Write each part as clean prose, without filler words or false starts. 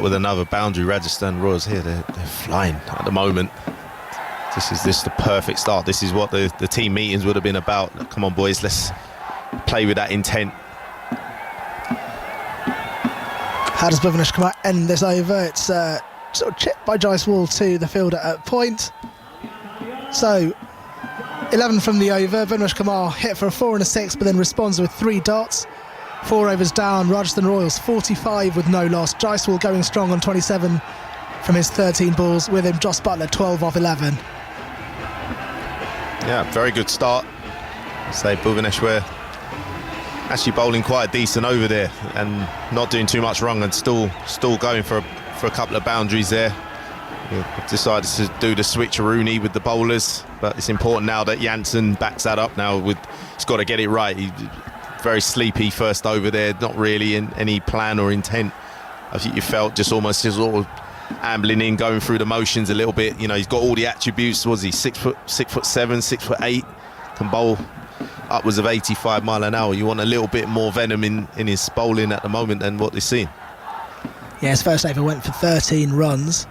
with another boundary. Rajasthan Royals here, they're flying at the moment. This is the perfect start. This is what the team meetings would have been about. Come on, boys, let's play with that intent. How does Bhuvanesh Kumar end this over? It's sort of chipped by Jaiswal to the fielder at point. So 11 from the over. Bhuvanesh Kumar hit for a 4 and a 6, but then responds with 3 dots. 4 overs down. Rajasthan Royals 45 with no loss. Jaiswal going strong on 27 from his 13 balls. With him, Joss Buttler 12 off 11. Yeah, very good start. Say Bhuvanesh were actually bowling quite a decent over there and not doing too much wrong, and still going for a couple of boundaries there. Decided to do the switcheroony with the bowlers, but it's important now that Jansen backs that up now. He's got to get it right. Very sleepy first over there, not really in any plan or intent. I think you felt just almost sort of ambling in, going through the motions a little bit. You know, he's got all the attributes. Was he 6'7", 6'8", can bowl upwards of 85 mile an hour. You want a little bit more venom in his bowling at the moment than what they're seeing. Yeah, his first over went for 13 runs,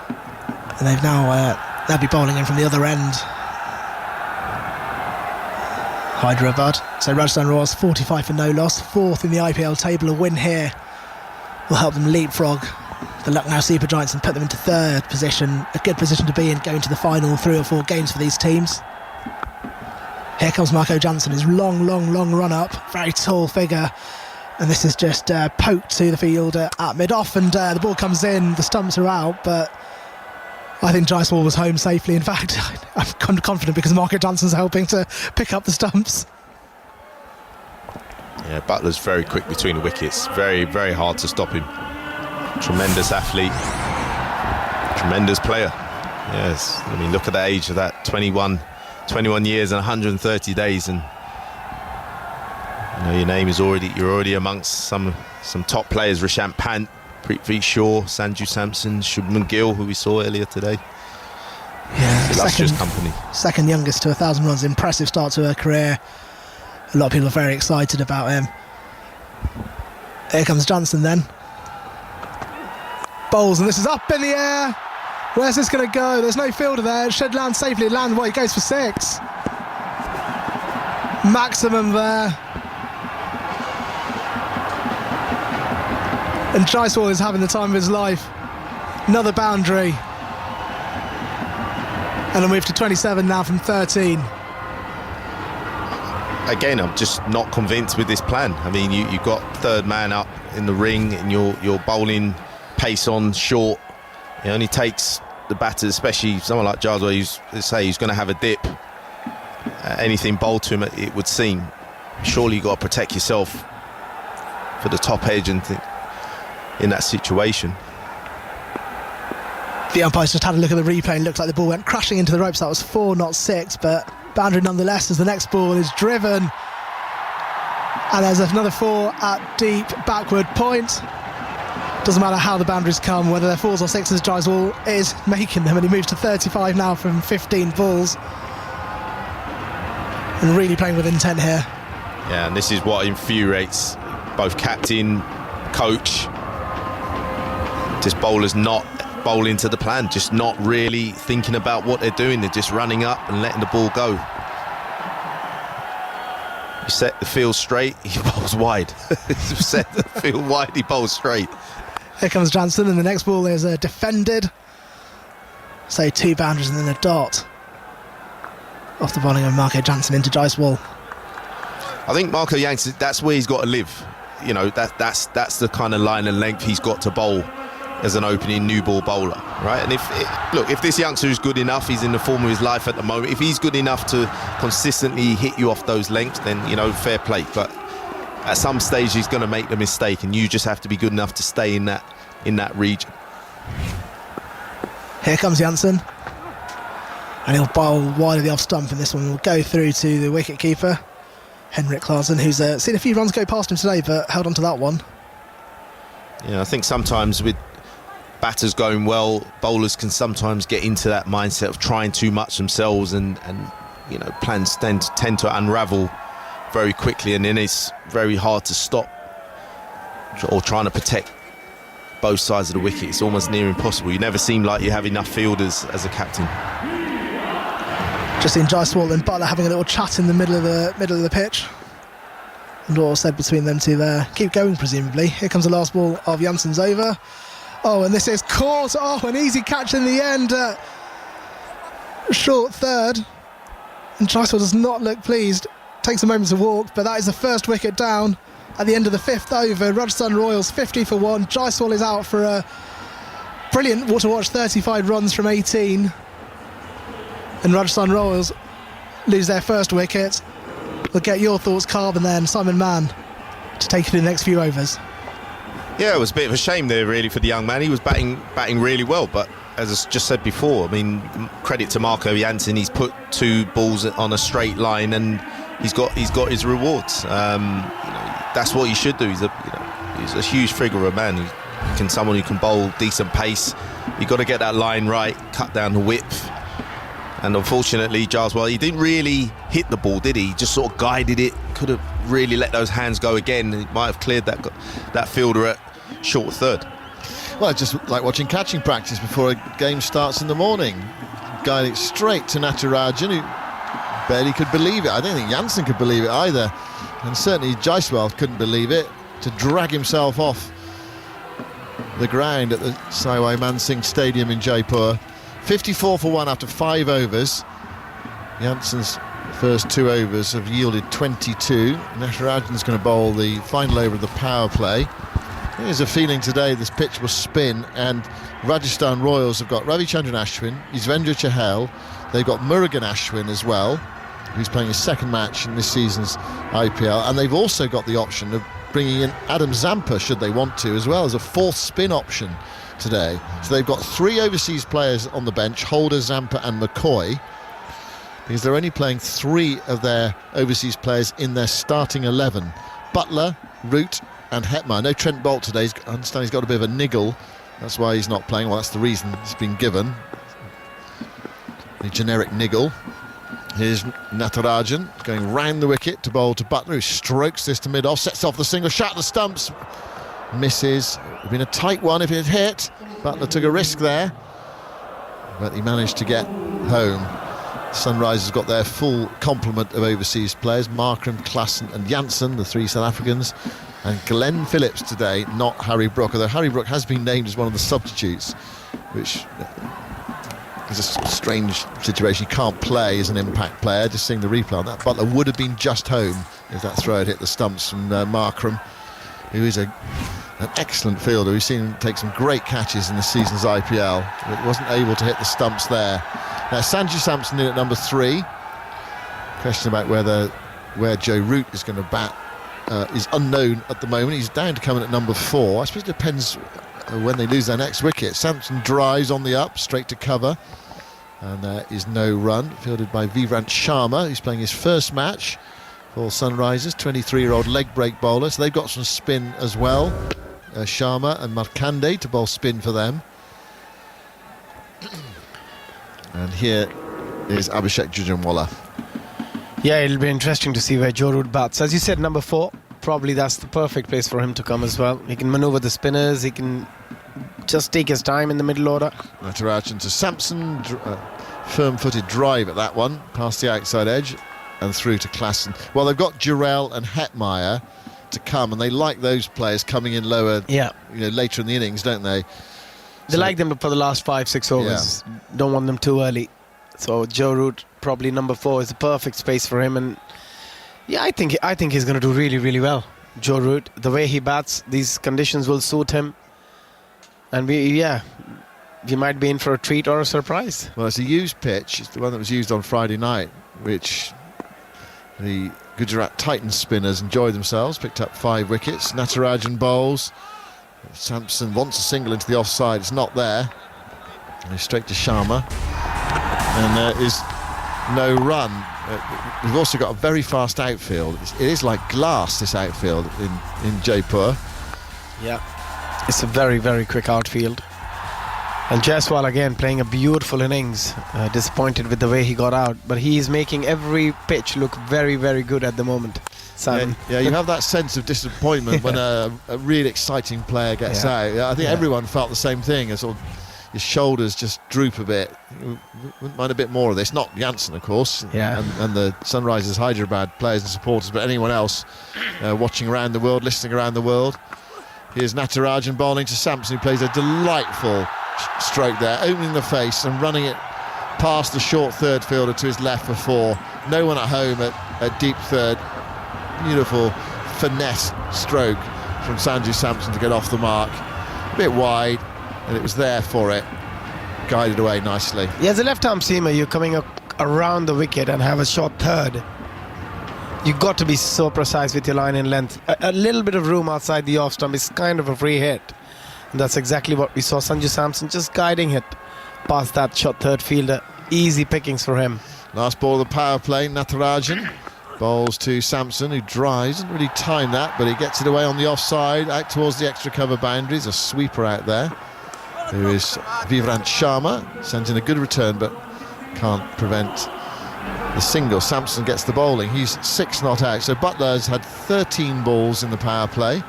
and they've now they'll be bowling in from the other end, Hyderabad. So Rajasthan Royals 45 for no loss, 4th in the IPL table. A win here will help them leapfrog the Lucknow Super Giants and put them into 3rd position, a good position to be in going to the final 3 or 4 games for these teams. Here comes Marco Jansen, his long run up, very tall figure, and this is just poked to the field at mid-off, and the ball comes in, the stumps are out, but I think Jaiswal was home safely. In fact, I'm confident because Marco Jansen's helping to pick up the stumps. Yeah, Butler's very quick between the wickets, very hard to stop him. Tremendous athlete, tremendous player. Yes, I mean, look at the age of that, 21 years and 130 days, and you know, your name is you're already amongst some top players. Rishabh Pant, Prithvi Shaw, Sanju Samson, Shubman Gill, who we saw earlier today. Yeah, illustrious company. Second youngest to 1,000 runs. Impressive start to her career. A lot of people are very excited about him. Here comes Johnson then. Bowls, and this is up in the air. Where's this going to go? There's no fielder there. It should land safely. He goes for 6. Maximum there. And Jaiswal is having the time of his life. Another boundary. And a move to 27 now from 13. Again, I'm just not convinced with this plan. I mean, you've got 3rd man up in the ring and you're bowling pace on short. It only takes the batters, especially someone like Jaiswal, who's going to have a dip. Anything bowled to him, it would seem. Surely you've got to protect yourself for the top edge and in that situation. The umpires just had a look at the replay and looks like the ball went crashing into the ropes. That was 4, not 6, but boundary nonetheless as the next ball is driven. And there's another 4 at deep backward point. Doesn't matter how the boundaries come, whether they're 4s or 6s, Jaiswal is making them, and he moves to 35 now from 15 balls. And really playing with intent here. Yeah, and this is what infuriates both captain, coach. Just bowlers not bowling to the plan, just not really thinking about what they're doing. They're just running up and letting the ball go. You set the field straight, he bowls wide. Set the field wide, he bowls straight. Here comes Jansen, and the next ball is defended. So 2 boundaries and then a dot off the bowling of Marco Jansen into Jaiswal. I think Marco Jansen, that's where he's got to live. You know, that's the kind of line and length he's got to bowl as an opening new ball bowler, right? And if this youngster is good enough, he's in the form of his life at the moment, if he's good enough to consistently hit you off those lengths, then, you know, fair play. But at some stage he's going to make the mistake, and you just have to be good enough to stay in that region. Here comes Jansen, and he'll bowl wide of the off stump, and this one will go through to the wicket keeper Henrik Klasen, who's seen a few runs go past him today but held on to that one. Yeah, I think sometimes with batters going well, bowlers can sometimes get into that mindset of trying too much themselves, and you know, plans tend to unravel very quickly, and then it's very hard to stop or trying to protect both sides of the wicket. It's almost near impossible. You never seem like you have enough fielders as a captain. Just seen Jaiswal and Butler having a little chat in the middle of the pitch. And what was said between them two there. Keep going, presumably. Here comes the last ball of Janssen's over. Oh, and this is caught. Oh, an easy catch in the end. Short third. And Jaiswal does not look pleased. Takes a moment to walk, but that is the first wicket down at the end of the 5th over. Rajasthan Royals 50 for 1. Jaiswal is out for a brilliant to watch 35 runs from 18. And Rajasthan Royals lose their first wicket. We'll get your thoughts, Carb, and then Simon Mann to take it in the next few overs. Yeah, it was a bit of a shame there, really, for the young man. He was batting really well, but as I just said before, I mean, credit to Marco Jansen. He's put 2 balls on a straight line, and he's got his rewards. That's what he should do. He's a huge figure of a man. Someone who can bowl decent pace. You've got to get that line right, cut down the width. And unfortunately, Jaiswal, he didn't really hit the ball, did he? He just sort of guided it. Could have really let those hands go again. He might have cleared that fielder at short third. Well, just like watching catching practice before a game starts in the morning. Guiding it straight to Natarajan, who barely could believe it. I don't think Jansen could believe it either. And certainly Jaiswal couldn't believe it, to drag himself off the ground at the Saiwai Mansingh Stadium in Jaipur. 54 for 1 after 5 overs. Jansen's first 2 overs have yielded 22. Natarajan's going to bowl the final over of the power play. There's a feeling today this pitch will spin, and Rajasthan Royals have got Ravichandran Ashwin, Yuzvendra Chahal. They've got Murugan Ashwin as well, who's playing his second match in this season's IPL, and they've also got the option of bringing in Adam Zampa, should they want to, as well as a 4th spin option today. So they've got 3 overseas players on the bench, Holder, Zampa and McCoy, because they're only playing 3 of their overseas players in their starting 11. Butler, Root and Hetmar. No Trent Bolt today. I understand he's got a bit of a niggle. That's why he's not playing. Well, that's the reason he's been given. The generic niggle. Here's Natarajan going round the wicket to bowl to Butler, who strokes this to mid-off, sets off the single, shot the stumps. Misses. It would have been a tight one if it had hit. Butler took a risk there, but he managed to get home. Sunrisers got their full complement of overseas players: Markram, Klassen and Jansen, the 3 South Africans, and Glenn Phillips today, not Harry Brook, although Harry Brook has been named as one of the substitutes, which is a strange situation. He can't play as an impact player. Just seeing the replay on that, Butler would have been just home if that throw had hit the stumps from Markram, who is an excellent fielder. We've seen him take some great catches in this season's IPL, but wasn't able to hit the stumps there. Now Sanju Samson in at number 3. Question about where Joe Root is going to bat is unknown at the moment. He's down to come in at number 4. I suppose it depends when they lose their next wicket. Samson drives on the up, straight to cover, and there is no run. Fielded by Vivrant Sharma, who's playing his first match for Sunrisers, 23-year-old leg break bowler. So they've got some spin as well. Sharma and Markande to bowl spin for them. And here is Abhishek Jujunwala. Yeah, it'll be interesting to see where Joe Root bats. As you said, number 4, probably that's the perfect place for him to come as well. He can manoeuvre the spinners, he can just take his time in the middle order. Natarajan to Sampson, firm-footed drive at that one, past the outside edge and through to Klassen. Well, they've got Jurel and Hetmeyer to come, and they like those players coming in lower, later in the innings, don't they? They like them for the last 5-6 overs. Yeah. Don't want them too early. So Joe Root, probably number 4, is the perfect space for him. And yeah, I think he's going to do really, really well. Joe Root, the way he bats, these conditions will suit him. And we might be in for a treat or a surprise. Well, it's a used pitch. It's the one that was used on Friday night, which the Gujarat Titans spinners enjoyed themselves. Picked up 5 wickets. Natarajan bowls. Sampson wants a single into the offside. It's not there. And he's straight to Sharma. And there is no run. We've also got a very fast outfield. It is like glass, this outfield in Jaipur. Yeah, it's a very, very quick outfield. And Jaiswal again playing a beautiful innings. Disappointed with the way he got out, but he is making every pitch look very, very good at the moment. Sam. Yeah, you have that sense of disappointment when a really exciting player gets out. I think everyone felt the same thing. Sort of, his shoulders just droop a bit. Wouldn't mind a bit more of this. Not Janssen, of course, and the Sunrisers Hyderabad players and supporters, but anyone else watching around the world, listening around the world. Here's Natarajan bowling to Sampson, who plays a delightful stroke there, opening the face and running it past the short third fielder to his left for 4. No one at home at deep third. Beautiful finesse stroke from Sanju Sampson to get off the mark. A bit wide, and it was there for it. Guided away nicely. Yeah, as a left-arm seamer, you're coming up around the wicket and have a short third. You've got to be so precise with your line and length. A little bit of room outside the off stump is kind of a free hit. And that's exactly what we saw. Sanju Sampson just guiding it past that short third fielder. Easy pickings for him. Last ball of the power play, Natarajan bowls to Sampson, who drives. Doesn't really time that, but he gets it away on the offside, out towards the extra cover boundaries. A sweeper out there. Who is Vivrant Sharma, sends in a good return, but can't prevent the single. Sampson gets the bowling. He's 6 not out. So Butler's had 13 balls in the power play.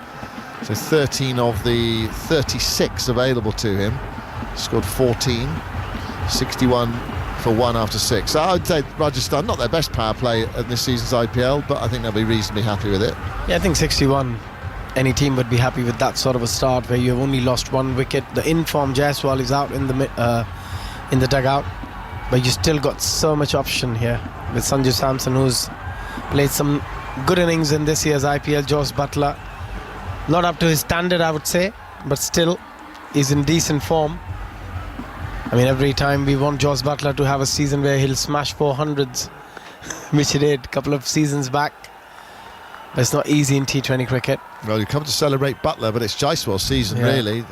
So 13 of the 36 available to him. Scored 14, 61 for 1 after 6. So I'd say Rajasthan, not their best power play in this season's IPL, but I think they'll be reasonably happy with it. Yeah, I think 61. Any team would be happy with that sort of a start where you've only lost 1 wicket. The in-form Jaiswal is out in the dugout, but you still got so much option here with Sanju Sampson, who's played some good innings in this year's IPL. Jos Buttler, not up to his standard, I would say, but still is in decent form. I mean, every time we want Jos Buttler to have a season where he'll smash 400s, which he did a couple of seasons back. But it's not easy in T20 cricket. Well, you come to celebrate Butler, but it's Jaiswal's season, really.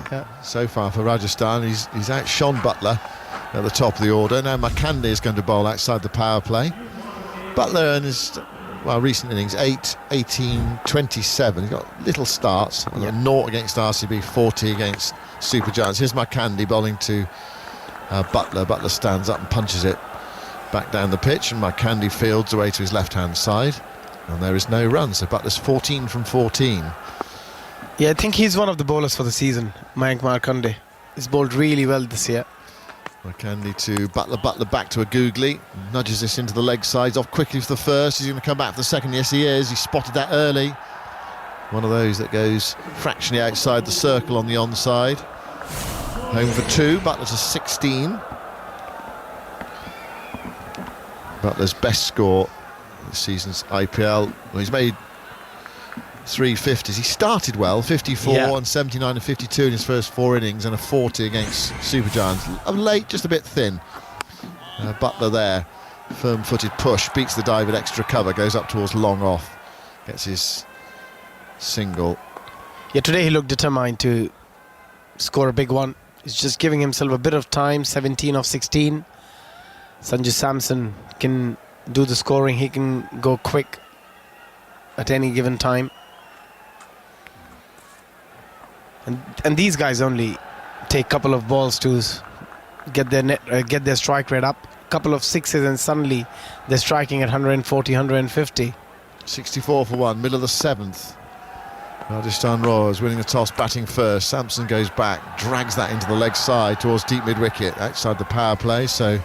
So far for Rajasthan, he's outshone Butler at the top of the order. Now Makande is going to bowl outside the power play. Butler in his recent innings, 8, 18, 27. He's got little starts. 0 against RCB, 40 against Super Giants. Here's Makande bowling to Butler. Butler stands up and punches it back down the pitch, and Makande fields away to his left-hand side. And there is no run, so Butler's 14 from 14. Yeah, I think he's one of the bowlers for the season, Mayank Markande. He's bowled really well this year. Markande to Butler. Butler back to a googly. Nudges this into the leg sides. Off quickly for the first. He's going to come back for the second. Yes, he is. He spotted that early. One of those that goes fractionally outside the circle on the onside. Home for 2. Butler to 16. Butler's best score this season's IPL. Well, he's made 3 50s. He started well, 54 and 79 and 52 in his first 4 innings, and a 40 against Super Giants. Of late, just a bit thin. Butler there, firm-footed push, beats the dive at extra cover, goes up towards long off, gets his single. Yeah, today he looked determined to score a big one. He's just giving himself a bit of time, 17 of 16. Sanju Sampson can do the scoring. He can go quick at any given time. And these guys only take a couple of balls to get their strike rate up. A couple of 6s and suddenly they're striking at 140, 150. 64 for 1, middle of the 7th. Rajasthan Royals winning the toss, batting first. Sampson goes back, drags that into the leg side towards deep mid-wicket, outside the power play. So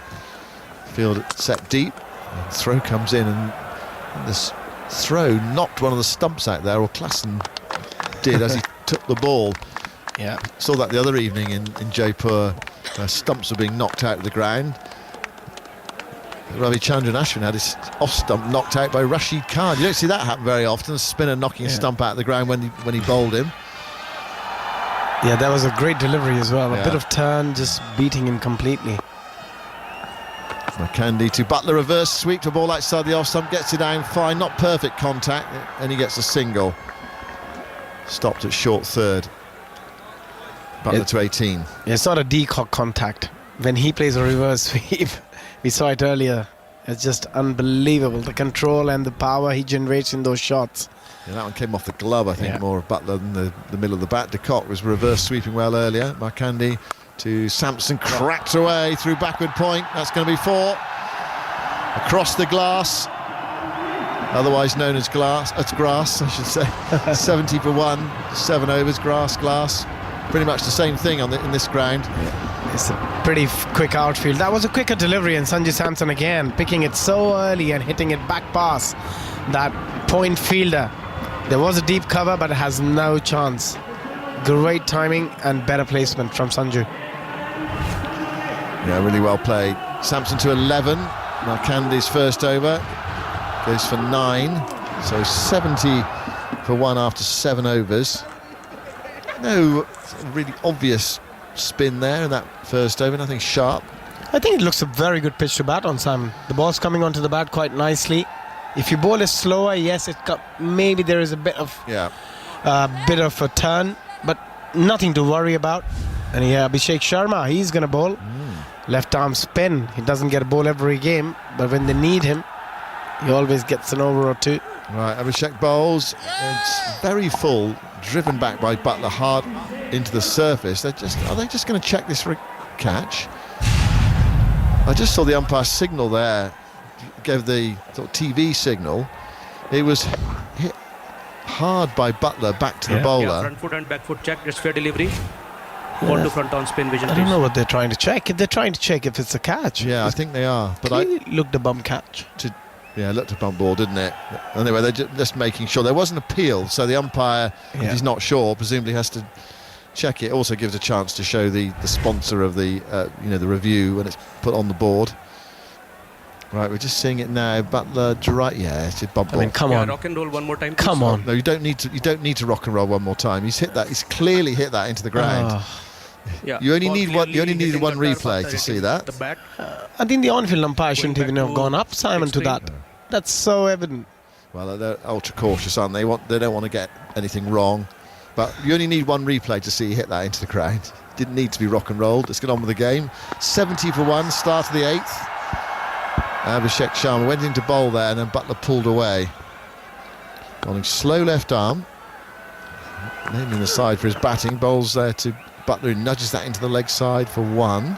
field set deep. And throw comes in, and this throw knocked one of the stumps out there, or Klassen did as he took the ball. Yeah, saw that the other evening in Jaipur. Stumps were being knocked out of the ground. Ravichandran Ashwin had his off stump knocked out by Rashid Khan. You don't see that happen very often. A spinner knocking a stump out of the ground when he bowled him. Yeah, that was a great delivery as well. A bit of turn, just beating him completely. Makande to Butler, reverse sweep to ball outside the off stump, gets it down fine, not perfect contact, and he gets a single. Stopped at short third. Butler to 18. Yeah, it's not a decock contact. When he plays a reverse sweep, we saw it earlier. It's just unbelievable, the control and the power he generates in those shots. Yeah, that one came off the glove, I think, more of Butler than the middle of the bat. De Kock was reverse sweeping well earlier. Makande to Sampson, cracked away through backward point. That's going to be 4. Across the glass. otherwise known as grass, I should say. 70 for 1, 7 overs, grass. Pretty much the same thing in this ground. It's a pretty quick outfield. That was a quicker delivery, and Sanju Samson again picking it so early and hitting it back past that point fielder. There was a deep cover, but it has no chance. Great timing and better placement from Sanju. Yeah, really well played. Samson to 11. Markande's first over goes for 9. So 70 for 1 after 7 overs. No really obvious spin there in that first over, nothing sharp. I think it looks a very good pitch to bat on, Simon. The ball's coming onto the bat quite nicely. If you bowl it slower, yes, maybe there is a bit of a turn, but nothing to worry about. And yeah, Abhishek Sharma, he's going to bowl. Left arm spin. He doesn't get a ball every game, but when they need him, he always gets an over or two. Right, Abhishek bowls. It's very full, driven back by Butler hard into the surface. Are they just going to check this catch? I just saw the umpire signal there, gave the sort of TV signal. It was hit hard by Butler back to the bowler. Yeah, front foot and back foot check, just fair delivery. Ball to front on spin vision. I don't know what they're trying to check. They're trying to check if it's a catch. Yeah, I think they are. But looked a bum catch. Yeah, it looked a bum ball, didn't it? Anyway, they're just making sure. There was an appeal, so the umpire, if he's not sure, presumably has to check it. Also gives a chance to show the sponsor of the the review when it's put on the board. Right, we're just seeing it now. Butler, right? Yeah, it's a bump ball. I mean, come on. Rock and roll one more time. Come on. No, you don't need to rock and roll one more time. He's hit that. He's clearly hit that into the ground. Yeah, You only needed one replay to see that. The bat. I think the on-field umpire shouldn't even have gone up, Simon, to that. That's so evident. Well, they're ultra cautious, aren't they? They don't want to get anything wrong. But you only need one replay to see you hit that into the ground. Didn't need to be rock and rolled. Let's get on with the game. 70 for 1, start of the 8th. Abhishek Sharma went into bowl there, and then Butler pulled away. Bowling slow left arm. Naming the side for his batting. Bowls there to Butler, who nudges that into the leg side for 1.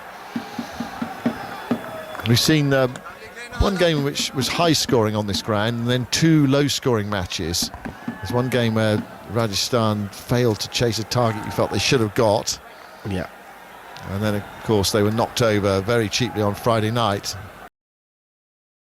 We've seen one game which was high scoring on this ground, and then 2 low scoring matches. There's one game where Rajasthan failed to chase a target you felt they should have got. Yeah. And then, of course, they were knocked over very cheaply on Friday night